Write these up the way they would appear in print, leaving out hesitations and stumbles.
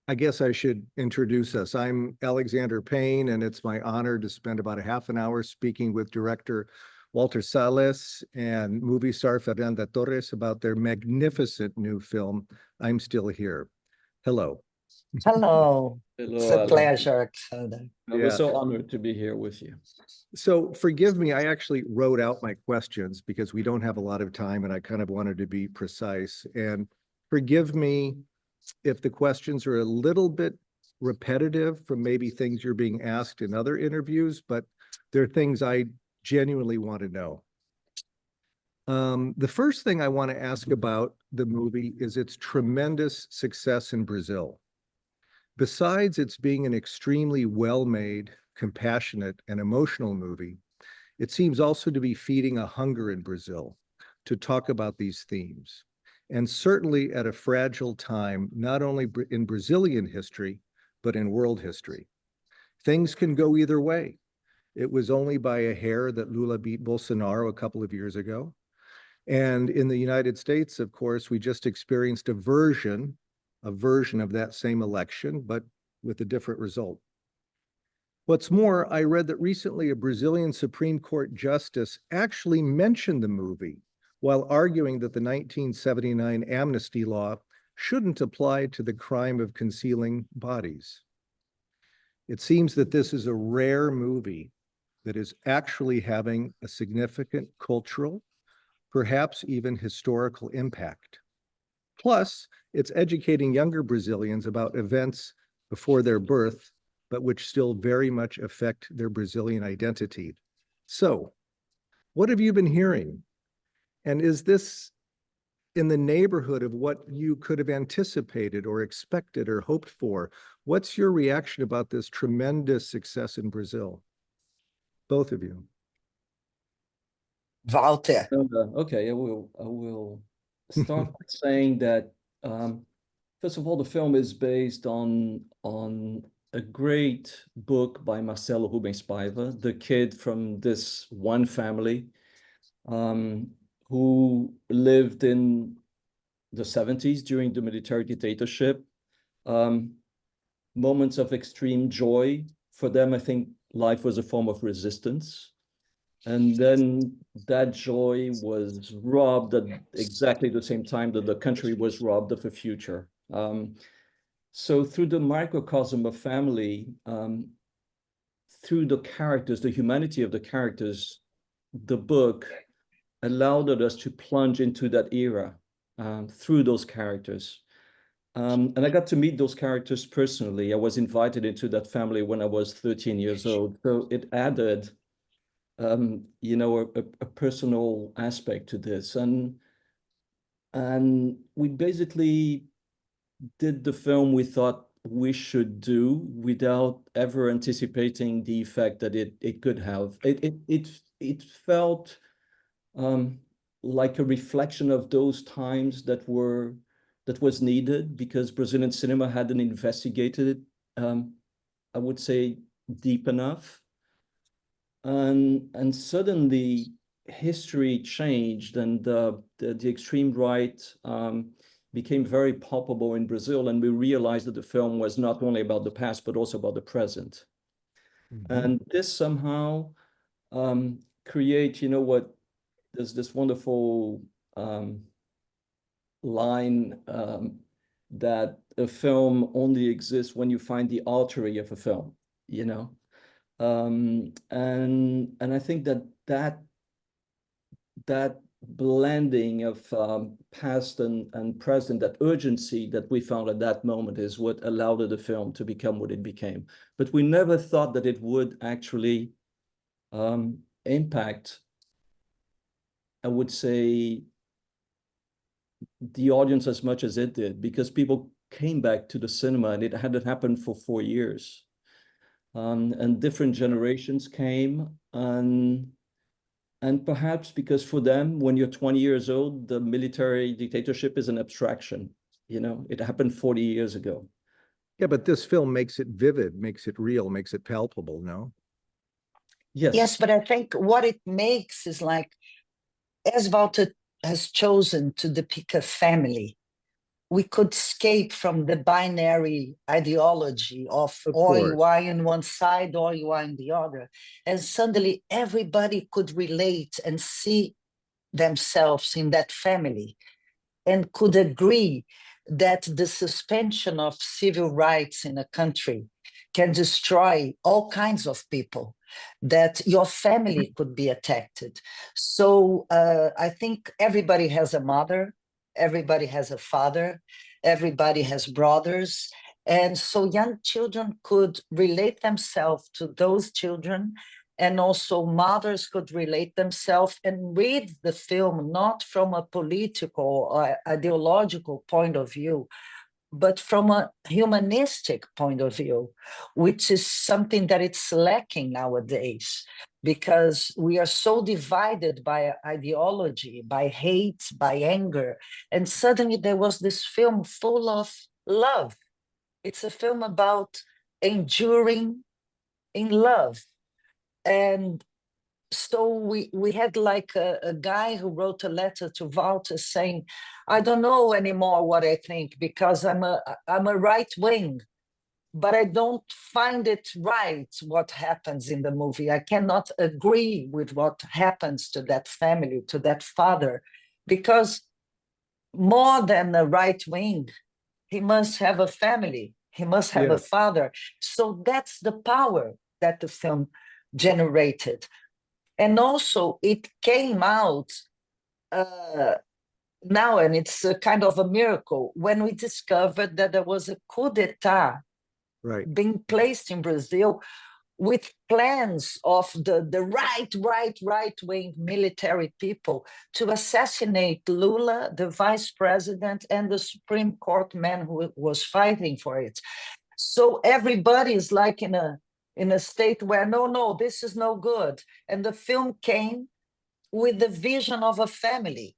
I guess I should introduce us. I'm Alexander Payne, and it's my honor to spend about a half an hour speaking with director Walter Salles and movie star Fernanda Torres about their magnificent new film, I'm Still Here. Hello. Hello. Hello, It's a Alex. pleasure, Alexander. We're so honored to be here with you. So forgive me, I actually wrote out my questions because we don't have a lot of time and I kind of wanted to be precise. And forgive me if the questions are a little bit repetitive from maybe things you're being asked in other interviews, but they're things I genuinely want to know. The first thing I want to ask about the movie is its tremendous success in Brazil. Besides its being an extremely well-made, compassionate, and emotional movie, it seems also to be feeding a hunger in Brazil to talk about these themes. And certainly at a fragile time, not only in Brazilian history, but in world history. Things can go either way. It was only by a hair that Lula beat Bolsonaro a couple of years ago. And in the United States, of course, we just experienced a version of that same election, but with a different result. What's more, I read that recently a Brazilian Supreme Court justice actually mentioned the movie while arguing that the 1979 amnesty law shouldn't apply to the crime of concealing bodies. It seems that this is a rare movie that is actually having a significant cultural, perhaps even historical impact. Plus, it's educating younger Brazilians about events before their birth, but which still very much affect their Brazilian identity. So, what have you been hearing? And is this in the neighborhood of what you could have anticipated or expected or hoped for? What's your reaction about this tremendous success in Brazil? Both of you. Walter. Okay, I will start by saying that, first of all, the film is based on a great book by Marcelo Rubens Paiva, the kid from this one family who lived in the 70s during the military dictatorship. Moments of extreme joy. For them, I think life was a form of resistance. And then that joy was robbed at exactly the same time that the country was robbed of a future. So through the microcosm of family, through the characters, the humanity of the characters, the book allowed us to plunge into that era through those characters. And I got to meet those characters personally. I was invited into that family when I was 13 years old. So it added, a personal aspect to this. And we basically did the film we thought we should do without ever anticipating the effect that it could have. It felt like a reflection of those times that was needed because Brazilian cinema hadn't investigated it, I would say, deep enough. And suddenly history changed and the extreme right became very palpable in Brazil, and we realized that the film was not only about the past, but also about the present. Mm-hmm. And this somehow create, there's this wonderful line that a film only exists when you find the artery of a film, and I think that blending of past and present, that urgency that we found at that moment is what allowed the film to become what it became. But we never thought that it would actually impact, I would say, the audience as much as it did, because people came back to the cinema and it hadn't happened for 4 years. And different generations came, and perhaps because for them, when you're 20 years old, the military dictatorship is an abstraction. It happened 40 years ago. Yeah, but this film makes it vivid, makes it real, makes it palpable, no? Yes, but I think what it makes is like, as Walter has chosen to depict a family, we could escape from the binary ideology of or course. you are in one side or you are in the other. And suddenly everybody could relate and see themselves in that family and could agree that the suspension of civil rights in a country can destroy all kinds of people, that your family could be attacked. So I think everybody has a mother, everybody has a father, everybody has brothers. And so young children could relate themselves to those children, and also mothers could relate themselves and read the film not from a political or ideological point of view, but from a humanistic point of view, which is something that it's lacking nowadays, because we are so divided by ideology, by hate, by anger. And suddenly there was this film full of love. It's a film about enduring in love. And so we had like a guy who wrote a letter to Walter saying, I don't know anymore what I think, because I'm a right wing, but I don't find it right what happens in the movie. I cannot agree with what happens to that family, to that father, because more than a right wing, he must have a family, he must have a father. So that's the power that the film generated. And also it came out now, and it's a kind of a miracle, when we discovered that there was a coup d'etat being placed in Brazil with plans of the right-wing military people to assassinate Lula, the vice president, and the Supreme Court man who was fighting for it. So everybody is like in a state where, no, this is no good. And the film came with the vision of a family,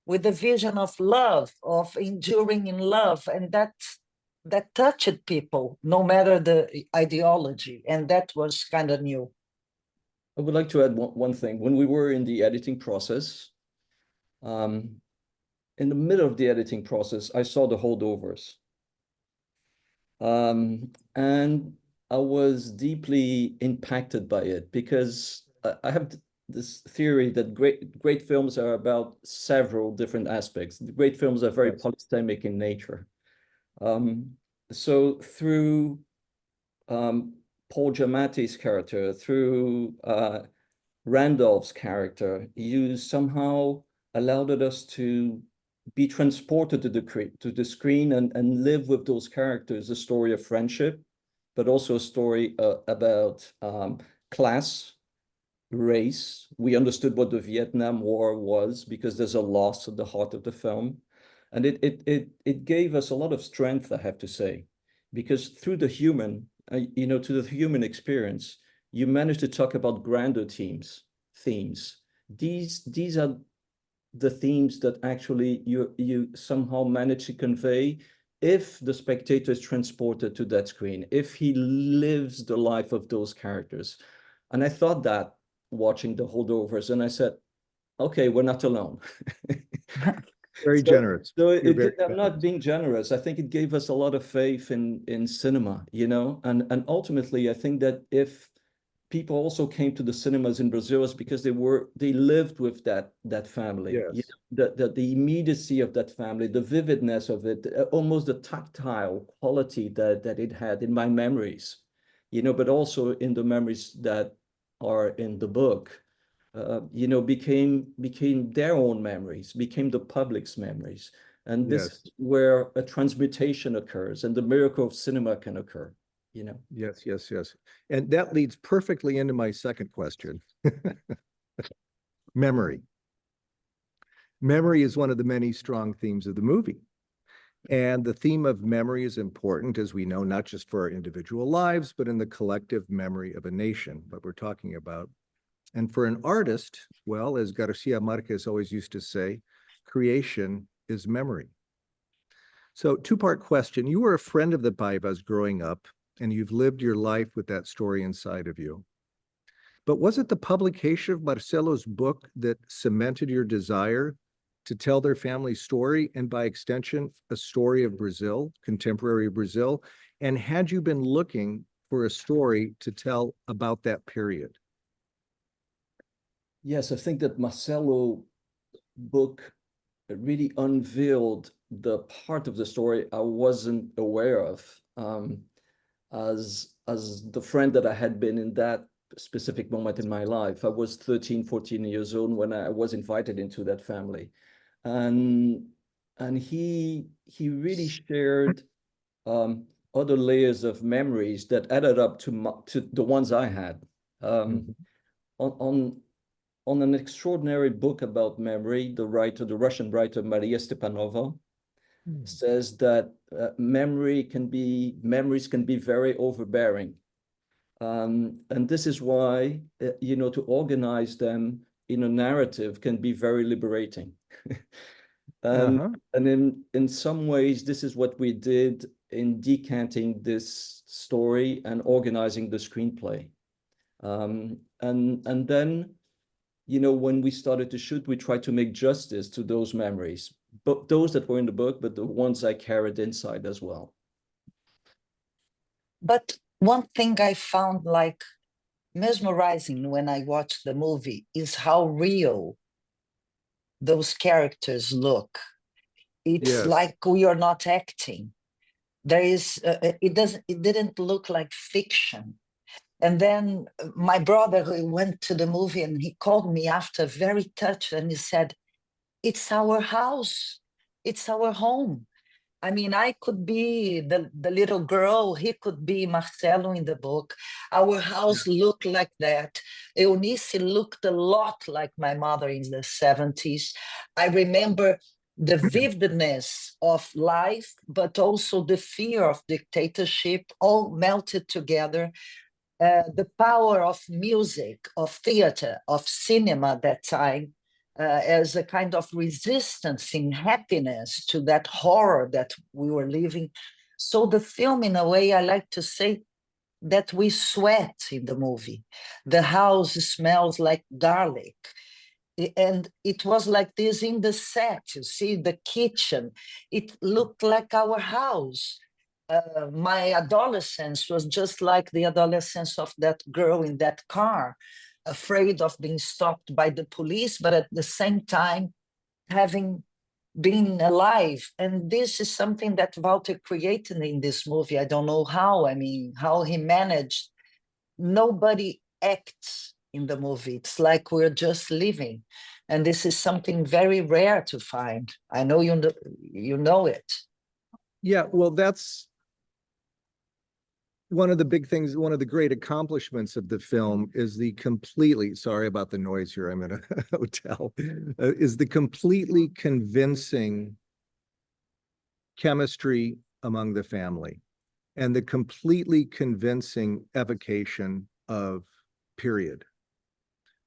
with the vision of love, of enduring in love. And that touched people, no matter the ideology. And that was kind of new. I would like to add one thing. When we were in the editing process, in the middle of the editing process, I saw the holdovers. And I was deeply impacted by it, because I have this theory that great films are about several different aspects. Great films are very polystemic in nature. So through Paul Giamatti's character, through Randolph's character, you somehow allowed us to be transported to the screen and live with those characters, a story of friendship, but also a story about class, race. We understood what the Vietnam War was, because there's a loss at the heart of the film. And it gave us a lot of strength, I have to say, because through the human, to the human experience, you managed to talk about grander themes. These are the themes that actually you somehow manage to convey if the spectator is transported to that screen, if he lives the life of those characters. And I thought that watching the holdovers, and I said, okay, we're not alone. Very generous. So I'm not being generous. I think it gave us a lot of faith in cinema, and ultimately I think that if people also came to the cinemas in Brazil, is because they lived with that family. Yes. The immediacy of that family, the vividness of it, almost the tactile quality that it had in my memories, but also in the memories that are in the book. Became their own memories, became the public's memories. And this is where a transmutation occurs and the miracle of cinema can occur, Yes. And that leads perfectly into my second question. Memory. Memory is one of the many strong themes of the movie. And the theme of memory is important, as we know, not just for our individual lives, but in the collective memory of a nation, what we're talking about. And for an artist, well, as Garcia Marquez always used to say, creation is memory. So two-part question. You were a friend of the Paivas growing up, and you've lived your life with that story inside of you. But was it the publication of Marcelo's book that cemented your desire to tell their family story and by extension, a story of Brazil, contemporary Brazil? And had you been looking for a story to tell about that period? Yes, I think that Marcelo book really unveiled the part of the story I wasn't aware of, as the friend that I had been in that specific moment in my life. I was 13, 14 years old when I was invited into that family. And he really shared other layers of memories that added up to the ones I had. On on an extraordinary book about memory, the Russian writer Maria Stepanova says that memories can be very overbearing. And this is why, to organize them in a narrative can be very liberating. And in some ways, this is what we did in decanting this story and organizing the screenplay. And then, when we started to shoot, we tried to make justice to those memories, but those that were in the book, but the ones I carried inside as well. But one thing I found like mesmerizing when I watched the movie is how real those characters look. It's like we are not acting. There is, it didn't look like fiction. And then my brother who went to the movie and he called me after very touched and he said, it's our house, it's our home. I mean, I could be the little girl, he could be Marcelo in the book. Our house looked like that. Eunice looked a lot like my mother in the 70s. I remember the vividness of life, but also the fear of dictatorship, all melted together. The power of music, of theater, of cinema at that time, as a kind of resistance in happiness to that horror that we were living. So the film, in a way, I like to say that we sweat in the movie. The house smells like garlic. And it was like this in the set, you see, the kitchen. It looked like our house. My adolescence was just like the adolescence of that girl in that car, afraid of being stopped by the police, but at the same time having been alive. And this is something that Walter created in this movie. I don't know how, I mean, how he managed. Nobody acts in the movie. It's like we're just living. And this is something very rare to find. I know you know it. Yeah, well, that's one of the big things, one of the great accomplishments of the film is the completely, sorry about the noise here, I'm in a hotel, is the completely convincing chemistry among the family and the completely convincing evocation of period,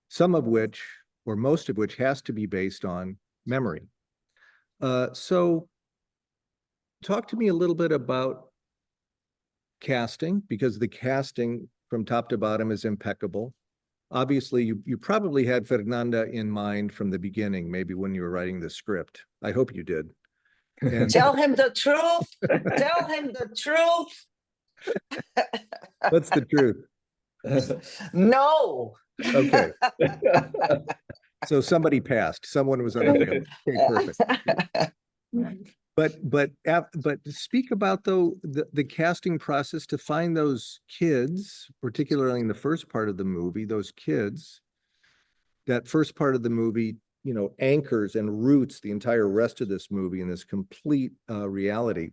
some of which, or most of which, has to be based on memory. So talk to me a little bit about casting, because the casting from top to bottom is impeccable. Obviously, you probably had Fernanda in mind from the beginning, maybe when you were writing the script. I hope you did. And tell him the truth. Tell him the truth. what's the truth? No. Okay. So somebody passed. Someone was unavailable. Okay, perfect. But speak about, though, the casting process to find those kids, particularly in the first part of the movie, those kids, that first part of the movie, anchors and roots the entire rest of this movie in this complete reality.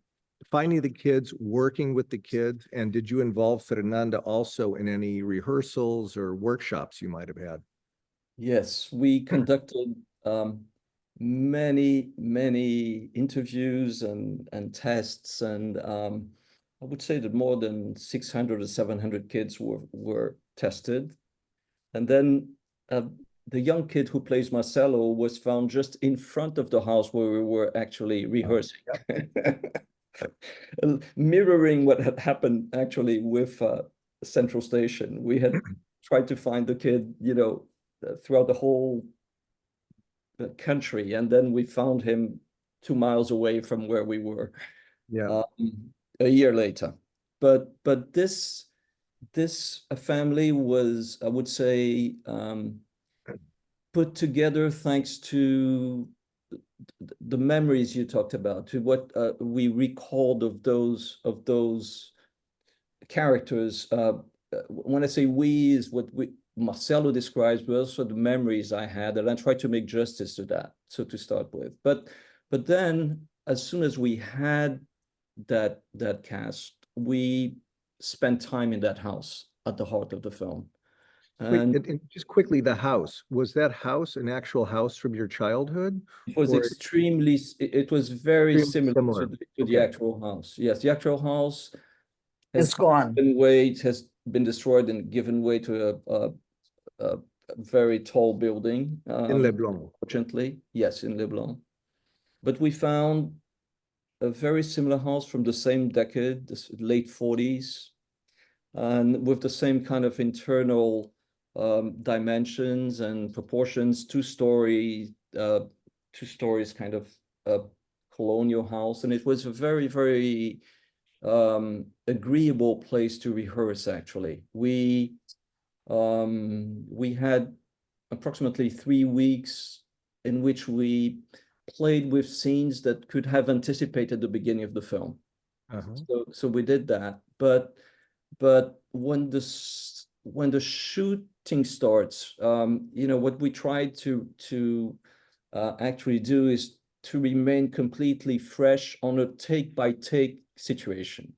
Finding the kids, working with the kids, and did you involve Fernanda also in any rehearsals or workshops you might have had? Yes, we conducted many interviews and tests, and I would say that more than 600 or 700 kids were tested. And then the young kid who plays Marcelo was found just in front of the house where we were actually rehearsing. Mirroring what had happened actually with Central Station. We had tried to find the kid, throughout the whole country, and then we found him 2 miles away from where we were. Yeah. A year later. But this family was, I would say, put together thanks to the memories you talked about, to what we recalled of those characters. When I say we, is what Marcelo describes, but also the memories I had, and I try to make justice to that, so to start with. But then, as soon as we had that cast, we spent time in that house at the heart of the film. Wait, And and just quickly, the house, was that house an actual house from your childhood? it was or extremely, it was very extremely similar similar? to the Okay. actual house. Yes, the actual house It's gone. has been destroyed and given way to a very tall building. In Leblon. Fortunately, yes, in Leblon. But we found a very similar house from the same decade, the late 40s, and with the same kind of internal dimensions and proportions, two stories kind of colonial house. And it was a very, very agreeable place to rehearse, actually. We had approximately 3 weeks in which we played with scenes that could have anticipated the beginning of the film. So we did that. But when the shooting starts, what we try to actually do is to remain completely fresh on a take-by-take situation.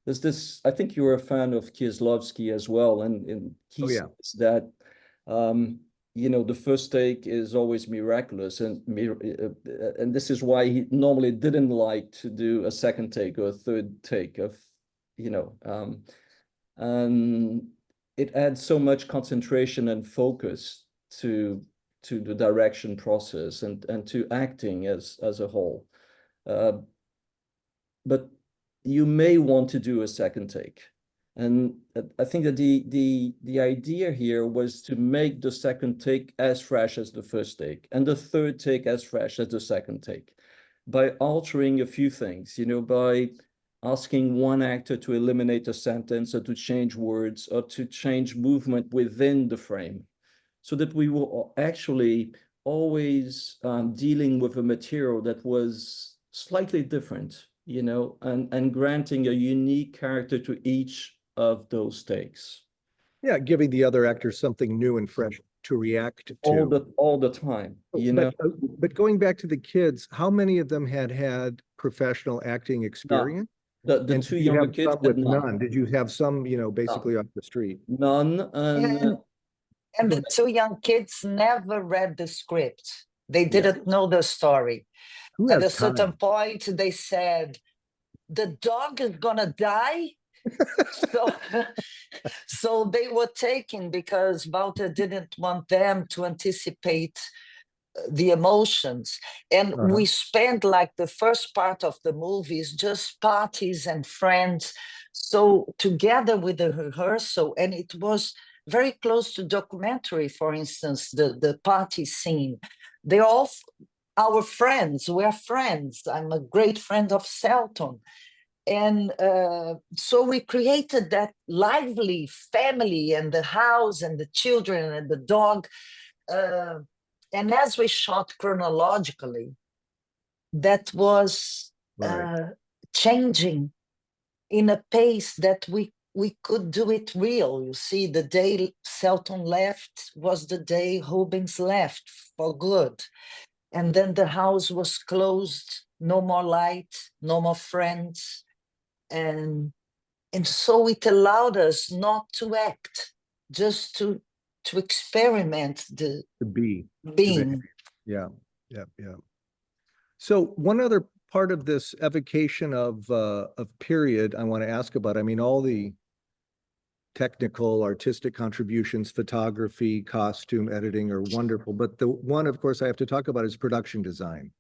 There's this, I think you're a fan of Kieslowski as well, and he says that the first take is always miraculous, and this is why he normally didn't like to do a second take or a third take of, and it adds so much concentration and focus to the direction process and to acting as a whole. But you may want to do a second take. And I think that the idea here was to make the second take as fresh as the first take, and the third take as fresh as the second take, by altering a few things, by asking one actor to eliminate a sentence or to change words or to change movement within the frame, so that we were actually always dealing with a material that was slightly different, and granting a unique character to each of those takes. Yeah, giving the other actors something new and fresh to react to. All the time, But going back to the kids, how many of them had professional acting experience? The two younger kids with none. Did you have some, basically off the street? None. And the two young kids never read the script. They didn't know the story. At a certain point, they said, "The dog is gonna die." So they were taken because Walter didn't want them to anticipate the emotions. And we spent like the first part of the movie is just parties and friends. So together with the rehearsal, and it was very close to documentary, for instance, the party scene. They're all our friends. We're friends. I'm a great friend of Selton. And so we created that lively family and the house and the children and the dog. And as we shot chronologically, that was changing in a pace that we could do it real. You see, the day Selton left was the day Rubens left for good. And then the house was closed, no more light, no more friends. And so it allowed us not to act, just to experiment the being. Yeah. So one other part of this evocation of period I want to ask about. I mean, all the technical, artistic contributions, photography, costume, editing are wonderful. But the one, of course, I have to talk about is production design.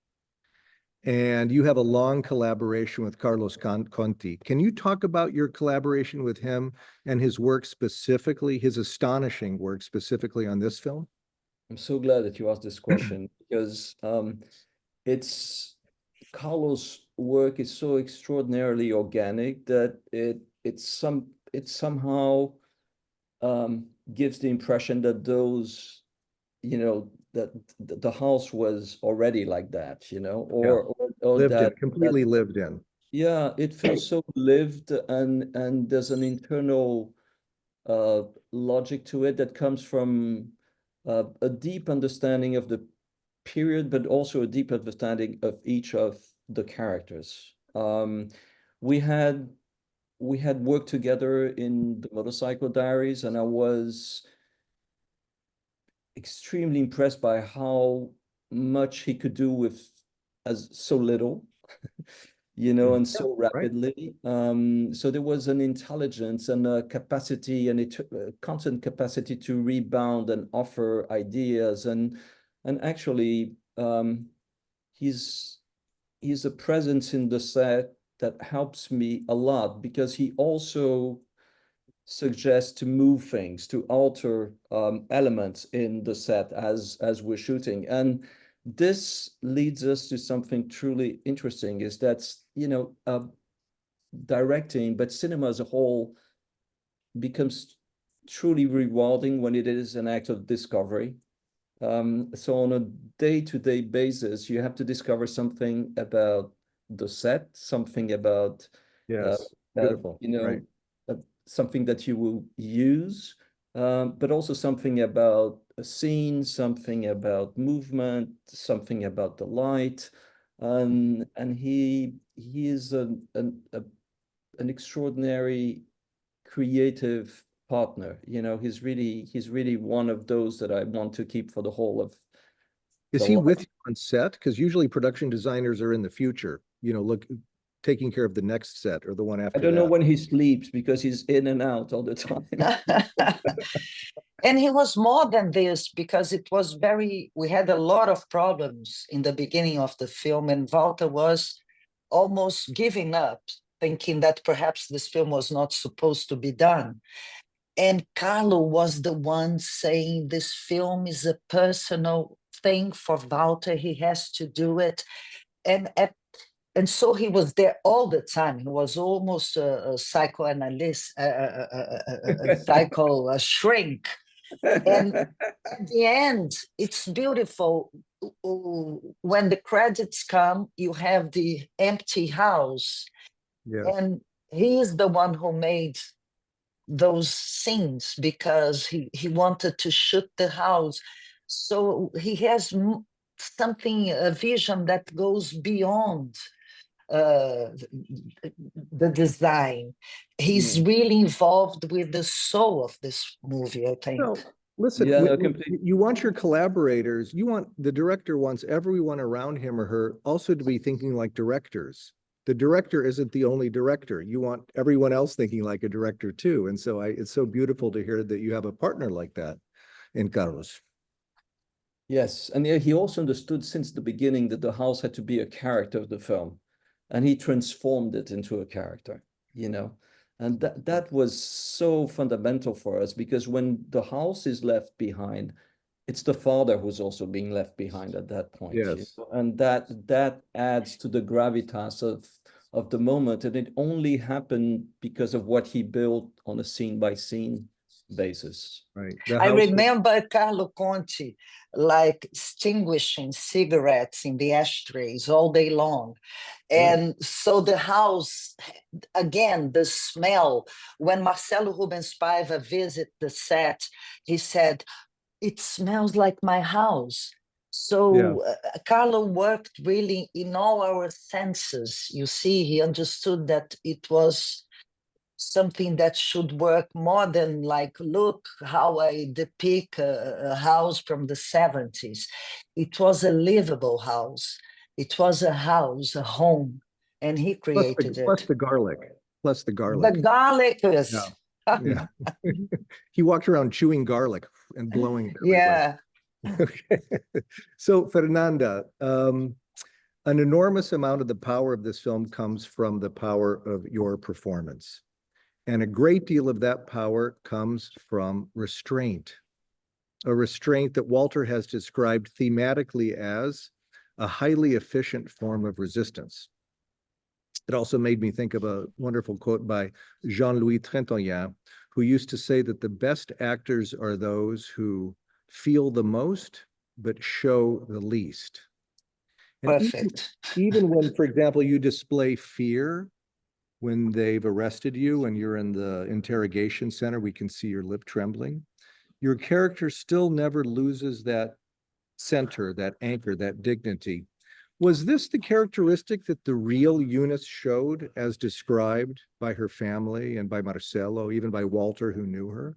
And you have a long collaboration with Carlos Conti. Can you talk about your collaboration with him and his work specifically, his astonishing work specifically on this film? I'm so glad that you asked this question, because it's Carlos' work is so extraordinarily organic that it somehow gives the impression that those, that the house was already like that, or Lived in, that completely lived in. yeah, it feels so lived, and there's an internal logic to it that comes from a deep understanding of the period, but also a deep understanding of each of the characters. We had worked together in the Motorcycle Diaries, and I was extremely impressed by how much he could do with as so little. And so Right. rapidly. So there was an intelligence and a capacity and a constant capacity to rebound and offer ideas. And actually, he's a presence in the set that helps me a lot, because he also suggests to move things, to alter elements in the set as we're shooting. And this leads us to something truly interesting, is that, directing, but cinema as a whole becomes truly rewarding when it is an act of discovery. So on a day-to-day basis, you have to discover something about the set, something about, Yes. Beautiful. Right. something that you will use, but also something about a scene, something about movement, something about the light. And he is an extraordinary creative partner. He's really one of those that I want to keep for the whole of Is the he life. with you on set? Because usually production designers are in the future, taking care of the next set or the one I after don't know that. when he sleeps, because he's in and out all the time. And he was more than this, because we had a lot of problems in the beginning of the film, and Walter was almost giving up, thinking that perhaps this film was not supposed to be done. And Carlo was the one saying, this film is a personal thing for Walter, he has to do it. And so he was there all the time. He was almost a psychoanalyst, a shrink. And at the end, it's beautiful. When the credits come, you have the empty house. Yes. And he is the one who made those scenes, because he wanted to shoot the house. So he has something, a vision that goes beyond the design. He's really involved with the soul of this movie, I think. No, listen, Yeah, no, completely. you want your collaborators, the director wants everyone around him or her also to be thinking like directors. The director isn't the only director. You want everyone else thinking like a director too. And so it's so beautiful to hear that you have a partner like that in Carlos. Yes, and he also understood since the beginning that the house had to be a character of the film, and he transformed it into a character, and that was so fundamental for us, because when the house is left behind, it's the father who's also being left behind at that point. Yes. And that adds to the gravitas of the moment, and it only happened because of what he built on a scene by scene basis. Right. I remember Carlo Conti like extinguishing cigarettes in the ashtrays all day long. And so the house, again, the smell, when Marcelo Rubens Paiva visited the set, he said, it smells like my house. So Carlo worked really in all our senses. You see, he understood that it was something that should work more than like, look how I depict a house from the 70s. It was a livable house. It was a house, a home, and he created plus it. the garlic. Plus the The garlic. garlic is. Yeah. He walked around chewing garlic and blowing it everywhere. Yeah. Okay. So Fernanda, an enormous amount of the power of this film comes from the power of your performance. And a great deal of that power comes from restraint. a restraint that Walter has described thematically as a highly efficient form of resistance. It also made me think of a wonderful quote by Jean-Louis Trintignant, who used to say that the best actors are those who feel the most but show the least. And Perfect. even when, for example, you display fear when they've arrested you and you're in the interrogation center, we can see your lip trembling. Your character still never loses that center, that anchor, that dignity. Was this the characteristic that the real Eunice showed as described by her family and by Marcelo, even by Walter, who knew her?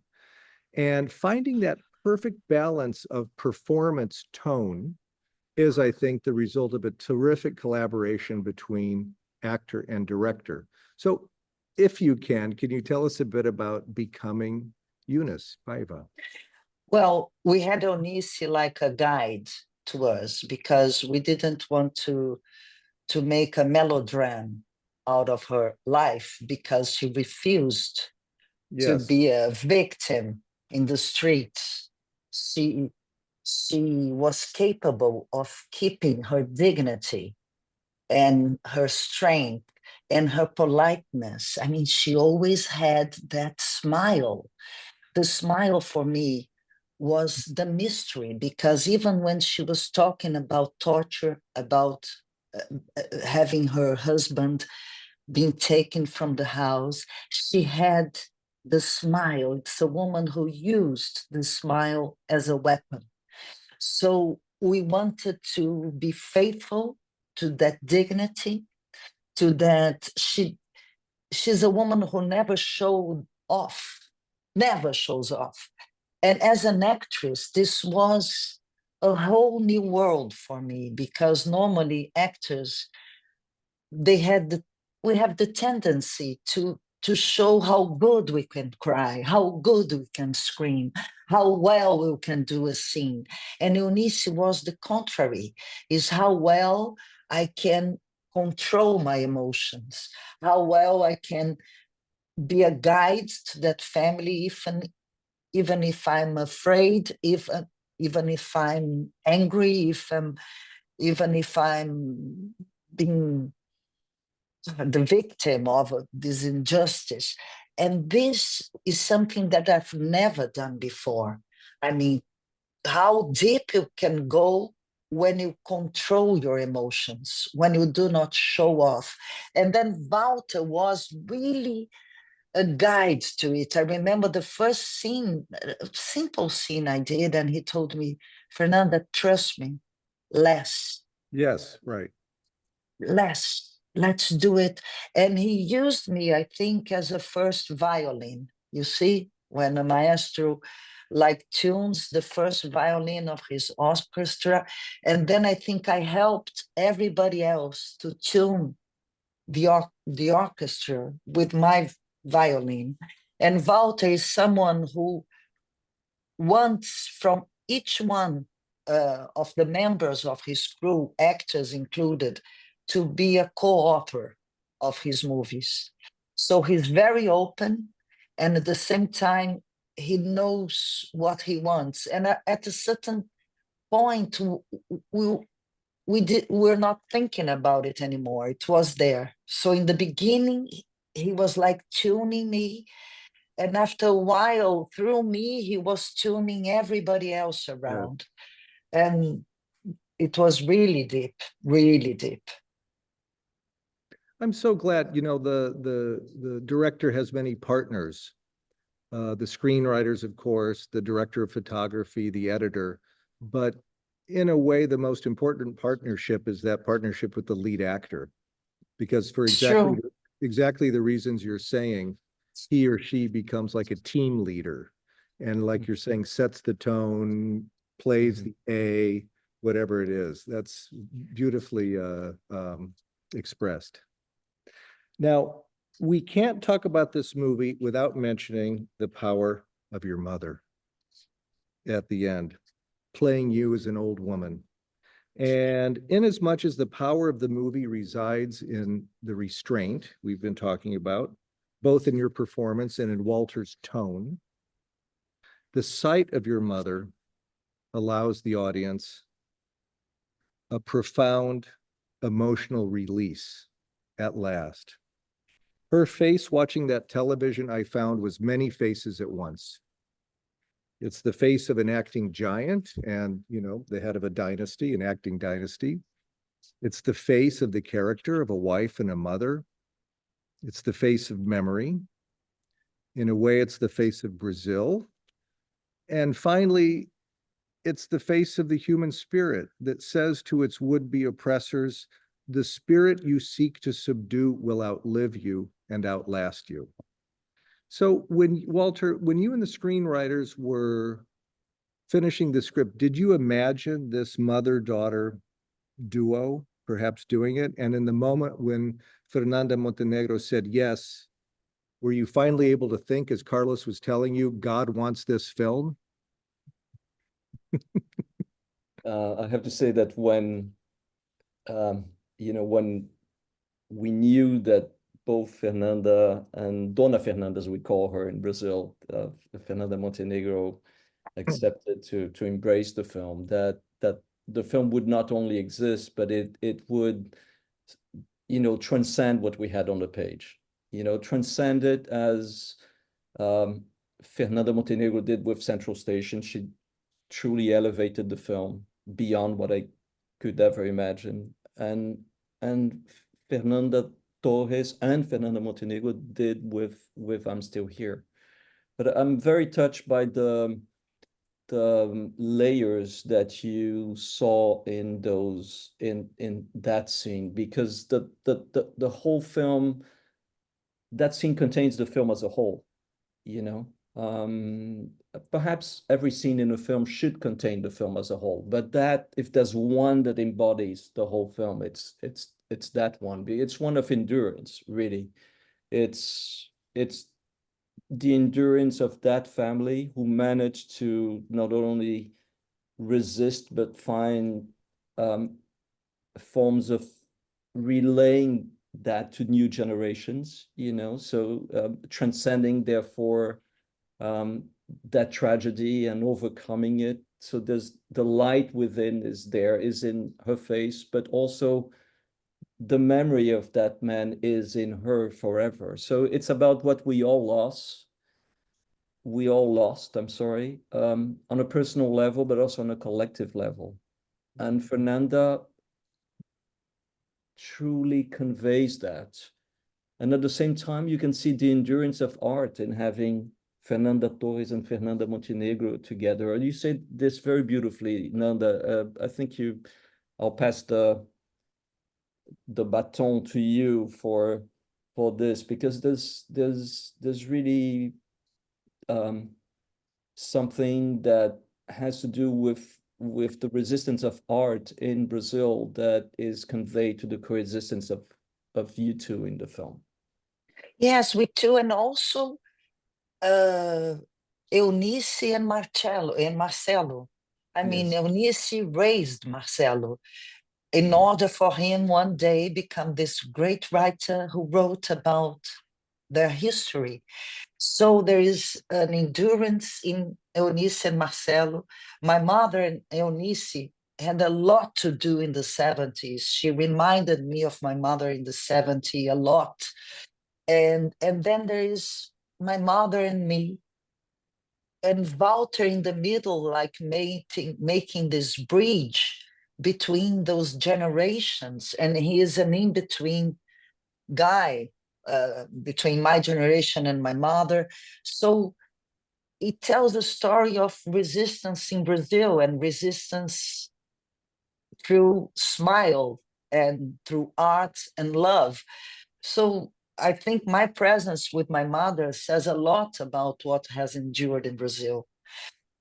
And finding that perfect balance of performance tone is, I think, the result of a terrific collaboration between actor and director. So if you can you tell us a bit about becoming Eunice Paiva? Well, we had Eunice like a guide to us because we didn't want to make a melodrama out of her life because she refused to Yes. be a victim in the streets. She was capable of keeping her dignity and her strength and her politeness. I mean, she always had that smile. The smile for me was the mystery, because even when she was talking about torture, about having her husband being taken from the house, she had the smile. It's a woman who used the smile as a weapon. So we wanted to be faithful to that dignity, to that she's a woman who never showed off, never shows off. And as an actress, this was a whole new world for me, because normally actors, we have the tendency to show how good we can cry, how good we can scream, how well we can do a scene. And Eunice was the contrary, is how well I can control my emotions, how well I can be a guide to that family, even if I'm afraid, even if I'm angry, even if I'm being the victim of this injustice. And this is something that I've never done before. I mean, how deep you can go when you control your emotions, when you do not show off. And then Walter was really a guide to it. I remember the first scene, a simple scene I did, and he told me, Fernanda, trust me, less. Yes, right. Let's do it. And he used me, I think, as a first violin. You see, when a maestro like tunes the first violin of his orchestra, and then I think I helped everybody else to tune the orchestra with my violin. And Walter is someone who wants from each one of the members of his crew, actors included, to be a co-author of his movies. So he's very open, and at the same time, he knows what he wants. And at a certain point, we're not thinking about it anymore. It was there. So in the beginning, he was like tuning me, and after a while, through me, he was tuning everybody else around. And it was really deep, really deep. I'm so glad, the director has many partners. The screenwriters, of course, the director of photography, the editor. But in a way, the most important partnership is that partnership with the lead actor. Because for exactly the reasons you're saying, he or she becomes like a team leader. And like you're saying, sets the tone, plays the A, whatever it is. That's beautifully expressed. Now, we can't talk about this movie without mentioning the power of your mother at the end, playing you as an old woman. And inasmuch as the power of the movie resides in the restraint we've been talking about, both in your performance and in Walter's tone, the sight of your mother allows the audience a profound emotional release at last. Her face watching that television, I found, was many faces at once. It's the face of an acting giant and, you know, the head of a dynasty, an acting dynasty. It's the face of the character of a wife and a mother. It's the face of memory. In a way, it's the face of Brazil. And finally, it's the face of the human spirit that says to its would-be oppressors, the spirit you seek to subdue will outlive you and outlast you. So when, Walter, when you and the screenwriters were finishing the script, did you imagine this mother-daughter duo perhaps doing it? And in the moment when Fernanda Montenegro said yes, were you finally able to think, as Carlos was telling you, God wants this film? I have to say that when, you know, when we knew that both Fernanda and Dona Fernanda, as we call her in Brazil, Fernanda Montenegro, accepted to embrace the film, that the film would not only exist, but it would, you know, transcend what we had on the page, you know, transcend it as Fernanda Montenegro did with Central Station. She truly elevated the film beyond what I could ever imagine. And Fernanda Torres and Fernanda Montenegro did with I'm Still Here. But I'm very touched by the layers that you saw in those in that scene, because the whole film, that scene contains the film as a whole, you know. Perhaps every scene in a film should contain the film as a whole, but that, if there's one that embodies the whole film, it's that one. It's one of endurance, really. It's the endurance of that family who managed to not only resist but find forms of relaying that to new generations, you know, so transcending, therefore, that tragedy and overcoming it. So there's the light within is in her face, but also the memory of that man is in her forever. So it's about what we all lost, I'm sorry, on a personal level, but also on a collective level. And Fernanda truly conveys that. And at the same time, you can see the endurance of art in having Fernanda Torres and Fernanda Montenegro together. And you said this very beautifully, Nanda. I think I'll pass the baton to you for this, because there's really something that has to do with the resistance of art in Brazil that is conveyed to the coexistence of you two in the film. Yes, we too, and also Eunice and Marcelo. I mean, Yes. Eunice raised Marcelo in order for him one day become this great writer who wrote about their history. So there is an endurance in Eunice and Marcelo. My mother and Eunice had a lot to do in the 70s. She reminded me of my mother in the 70s a lot. And then there is my mother and me, and Walter in the middle, like making this bridge between those generations. And he is an in-between guy between my generation and my mother. So it tells a story of resistance in Brazil, and resistance through smile and through art and love. So I think my presence with my mother says a lot about what has endured in Brazil.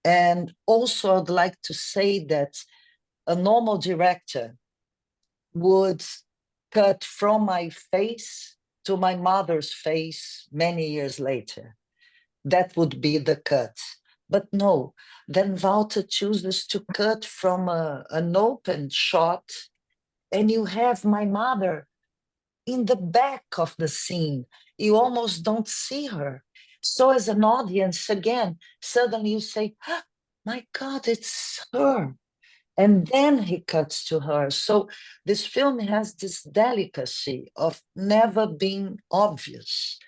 And also, I'd like to say that a normal director would cut from my face to my mother's face many years later. That would be the cut. But no, then Walter chooses to cut from an open shot, and you have my mother in the back of the scene. You almost don't see her. So as an audience, again, suddenly you say, ah, my God, it's her. And then he cuts to her. So this film has this delicacy of never being obvious.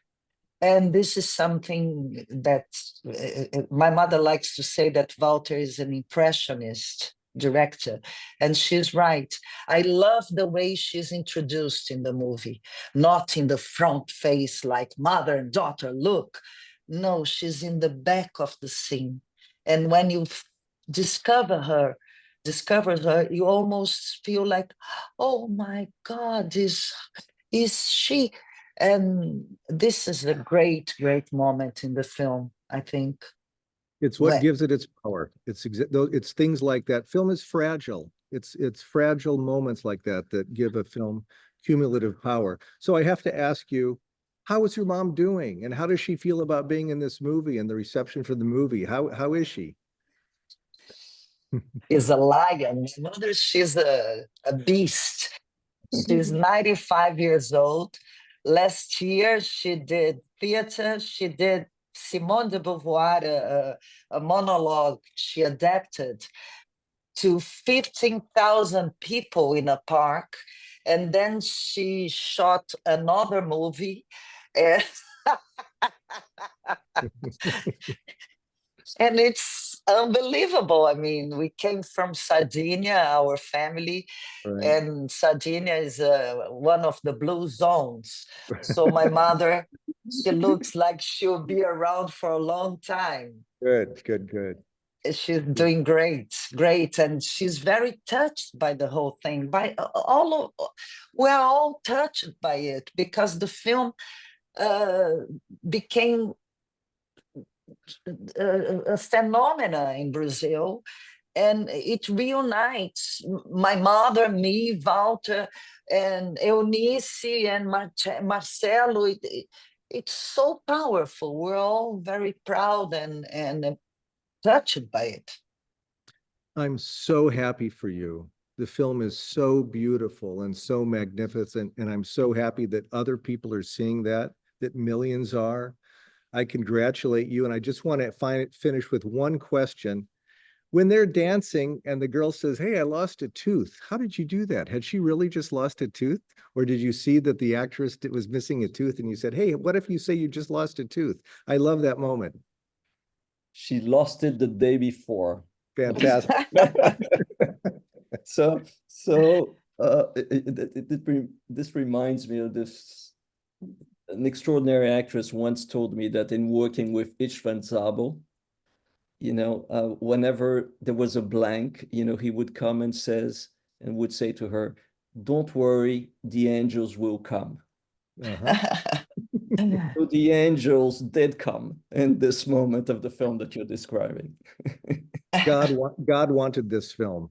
And this is something that my mother likes to say, that Walter is an impressionist director, and she's right. I love the way she's introduced in the movie, not in the front face like mother and daughter, look. No, she's in the back of the scene. And when you discover her, you almost feel like, oh my God, is she? And this is a great, great moment in the film, I think. It's what gives it its power. It's things like that. Film is fragile. It's fragile moments like that that give a film cumulative power. So I have to ask you, how is your mom doing? And how does she feel about being in this movie and the reception for the movie? How is she? Is a lion. My mother, she's a beast. She's 95 years old. Last year, she did theater. She did Simone de Beauvoir, a monologue she adapted to 15,000 people in a park. And then she shot another movie. And and it's unbelievable. I mean, we came from Sardinia, our family, Right. and Sardinia is one of the blue zones. So my mother, she looks like she'll be around for a long time. Good, good, good. She's doing great, great, and she's very touched by the whole thing. We're all touched by it because the film became a phenomena in Brazil, and it reunites my mother, me, Walter, and Eunice, and Marcelo. It's so powerful. We're all very proud and touched by it. I'm so happy for you. The film is so beautiful and so magnificent, and I'm so happy that other people are seeing that millions are. I congratulate you, and I just want to finish with one question. When they're dancing and the girl says, "Hey, I lost a tooth," how did you do that? Had she really just lost a tooth? Or did you see that the actress was missing a tooth and you said, "Hey, what if you say you just lost a tooth?" I love that moment. She lost it the day before. Fantastic. This reminds me of this. An extraordinary actress once told me that in working with Istvan Zabel, whenever there was a blank, he would come and would say to her, "Don't worry, the angels will come." So the angels did come in this moment of the film that you're describing. God wanted this film.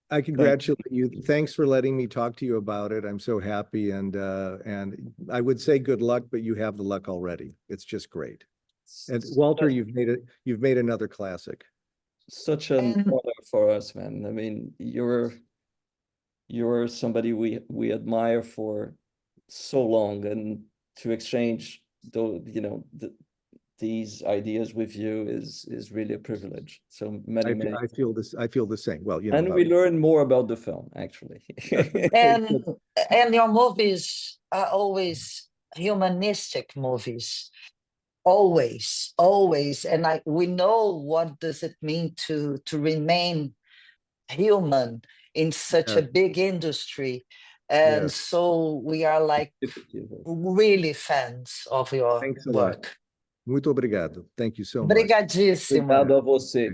I congratulate you. Thanks for letting me talk to you about it. I'm so happy, and I would say good luck, but you have the luck already. It's just great. And Walter, you've made another classic. Such an honor for us, man. I mean, you're somebody we admire for so long, and to exchange these ideas with you is really a privilege. So many. I feel the same. Well, and we learn more about the film, actually. and your movies are always humanistic movies, always. And we know what does it mean to remain human in such a big industry. And so we are like really fans of your Thanks a work. lot. Muito obrigado. Thank you so much. Obrigadíssimo. Obrigado a você.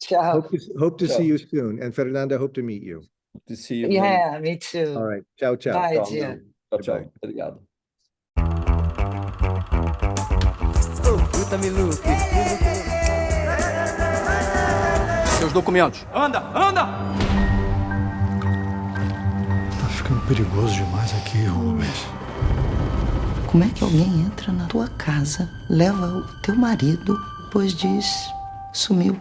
Ciao. Hope to see you soon. And Fernanda, hope to meet you. Hope to see you. Yeah, me too. All right. Ciao, ciao. Bye, Tchau, dear. tchau. Obrigado. Seus documentos. Anda, anda! Tá ficando perigoso demais aqui, Rubens. Como é que alguém entra na tua casa, leva o teu marido, depois diz, sumiu?